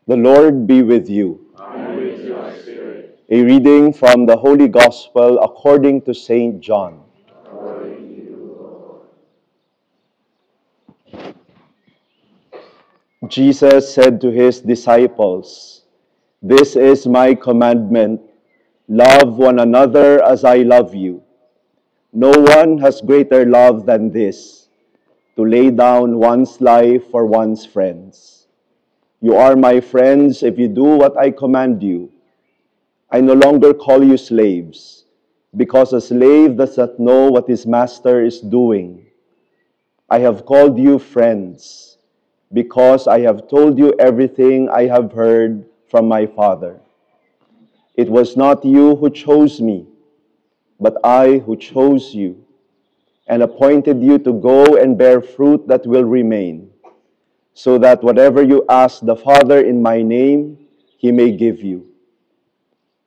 The Lord be with you. And with your spirit. A reading from the Holy Gospel according to St. John. Glory to you, Lord. Jesus said to his disciples, "This is my commandment, love one another as I love you. No one has greater love than this, to lay down one's life for one's friends. You are my friends if you do what I command you. I no longer call you slaves, because a slave does not know what his master is doing. I have called you friends, because I have told you everything I have heard from my Father. It was not you who chose me, but I who chose you, and appointed you to go and bear fruit that will remain, so that whatever you ask the Father in my name, he may give you.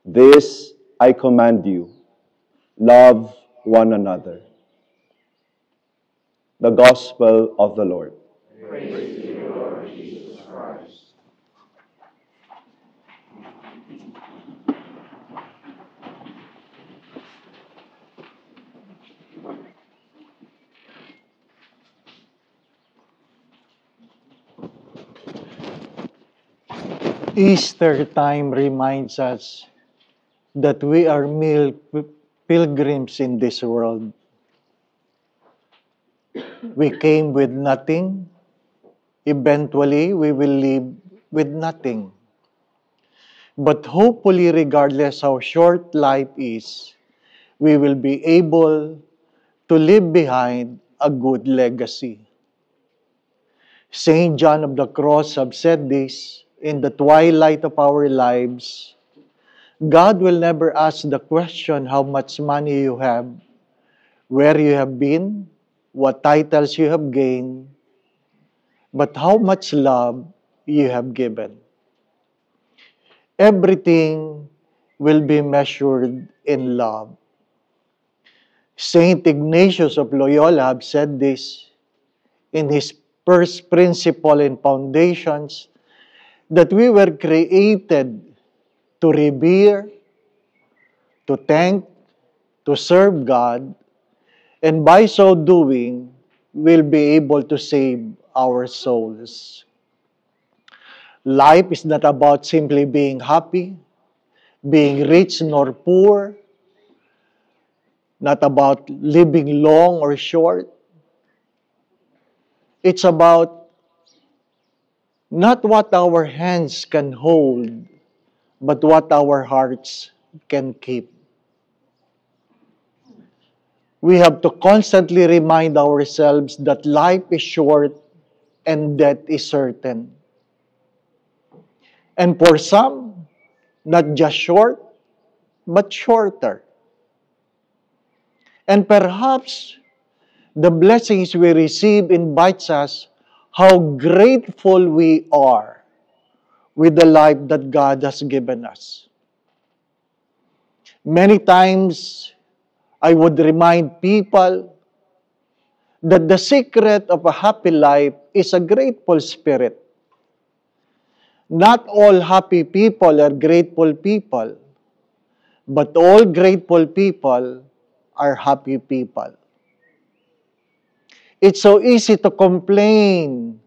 This I command you, love one another." The Gospel of the Lord. Praise to you, Lord Jesus Christ. Easter time reminds us that we are mere pilgrims in this world. We came with nothing. Eventually, we will leave with nothing. But hopefully, regardless how short life is, we will be able to leave behind a good legacy. Saint John of the Cross have said this, in the twilight of our lives, God will never ask the question how much money you have, where you have been, what titles you have gained, but how much love you have given. Everything will be measured in love. Saint Ignatius of Loyola have said this in his first principle in foundations, that we were created to revere, to thank, to serve God, and by so doing, we'll be able to save our souls. Life is not about simply being happy, being rich nor poor, not about living long or short. It's about not what our hands can hold, but what our hearts can keep. We have to constantly remind ourselves that life is short and death is certain. And for some, not just short, but shorter. And perhaps the blessings we receive invites us how grateful we are with the life that God has given us. Many times, I would remind people that the secret of a happy life is a grateful spirit. Not all happy people are grateful people, but all grateful people are happy people. It's so easy to complain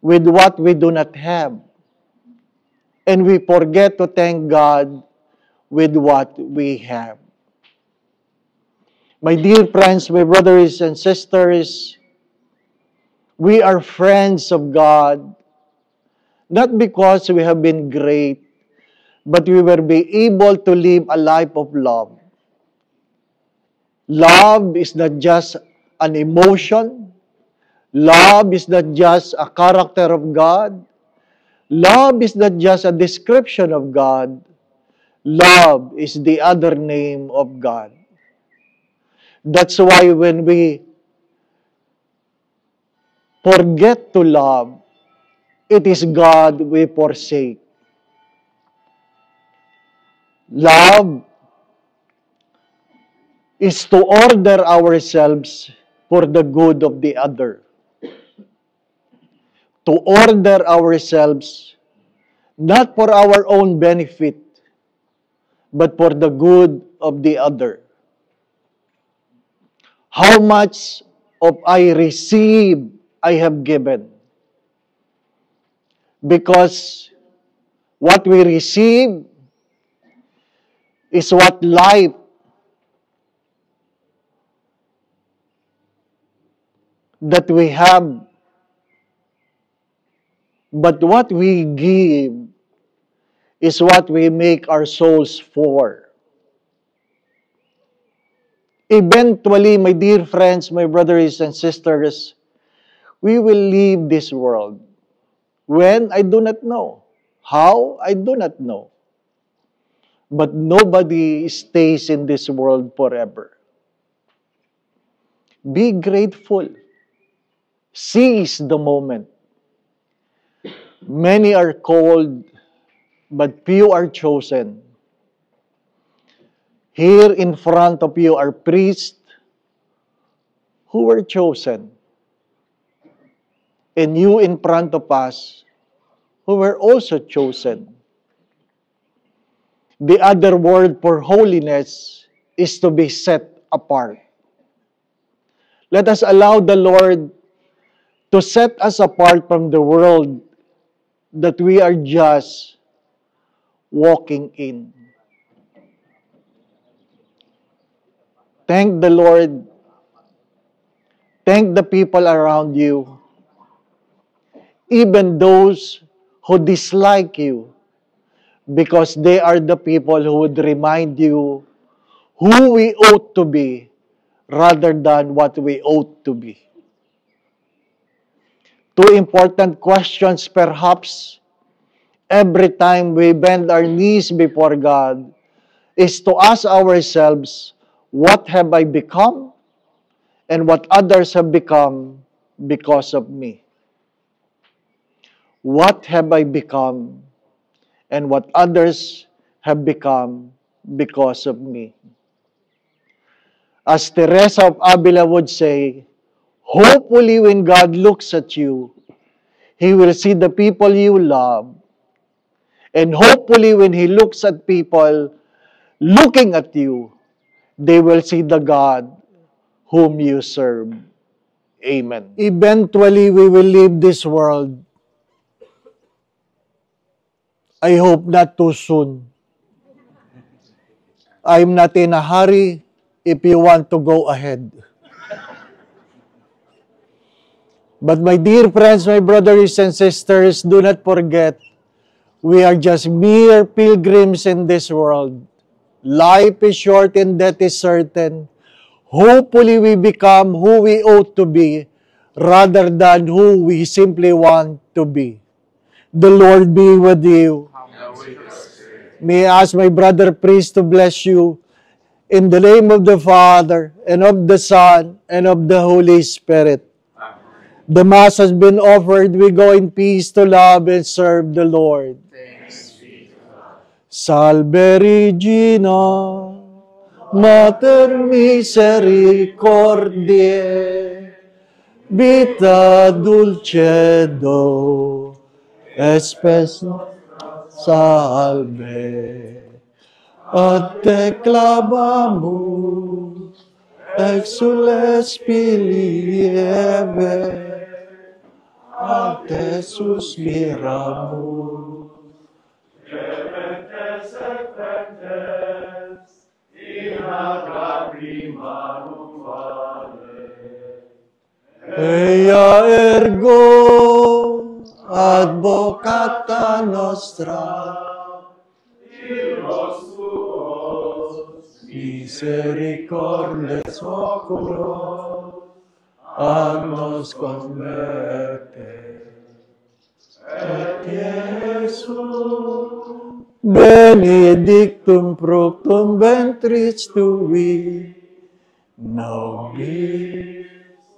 with what we do not have, and we forget to thank God with what we have. My dear friends, my brothers and sisters, we are friends of God, not because we have been great, but we will be able to live a life of love. Love is not just an emotion. Love is not just a character of God. Love is not just a description of God. Love is the other name of God. That's why when we forget to love, it is God we forsake. Love is to order ourselves for the good of the other. To order ourselves not for our own benefit, but for the good of the other. How much of I receive, I have given. Because what we receive is what life that we have. But what we give is what we make our souls for. Eventually, my dear friends, my brothers and sisters, we will leave this world. When? I do not know. How? I do not know. But nobody stays in this world forever. Be grateful. Seize the moment. Many are called, but few are chosen. Here in front of you are priests who were chosen. And you in front of us who were also chosen. The other word for holiness is to be set apart. Let us allow the Lord to set us apart from the world that we are just walking in. Thank the Lord. Thank the people around you. Even those who dislike you, because they are the people who would remind you who we ought to be rather than what we ought to be. Two important questions perhaps every time we bend our knees before God is to ask ourselves, what have I become and what others have become because of me? What have I become and what others have become because of me? As Teresa of Avila would say, hopefully when God looks at you, He will see the people you love. And hopefully when He looks at people looking at you, they will see the God whom you serve. Amen. Eventually, we will leave this world. I hope not too soon. I'm not in a hurry if you want to go ahead. But my dear friends, my brothers and sisters, do not forget, we are just mere pilgrims in this world. Life is short and death is certain. Hopefully, we become who we ought to be rather than who we simply want to be. The Lord be with you. May I ask my brother priest to bless you in the name of the Father, and of the Son, and of the Holy Spirit. The Mass has been offered. We go in peace to love and serve the Lord. Salve Regina, Mater misericordiae, vita dulcedo, espes salve. A te clamamus, exules pilieve, a te suspiramus. Ea ergo advocata nostra, misericordes oculos, a nos converte. Et Iesus, benedictum fructum ventris tui, nobis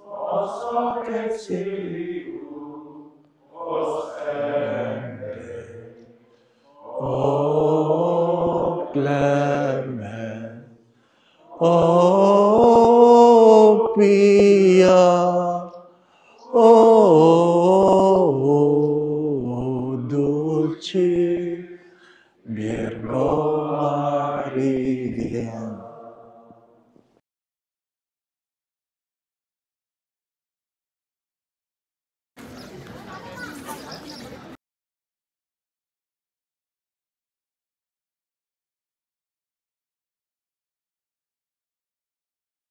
os hoc exilium, os ende. O clement, O pia, O dulcis Virgo Maria.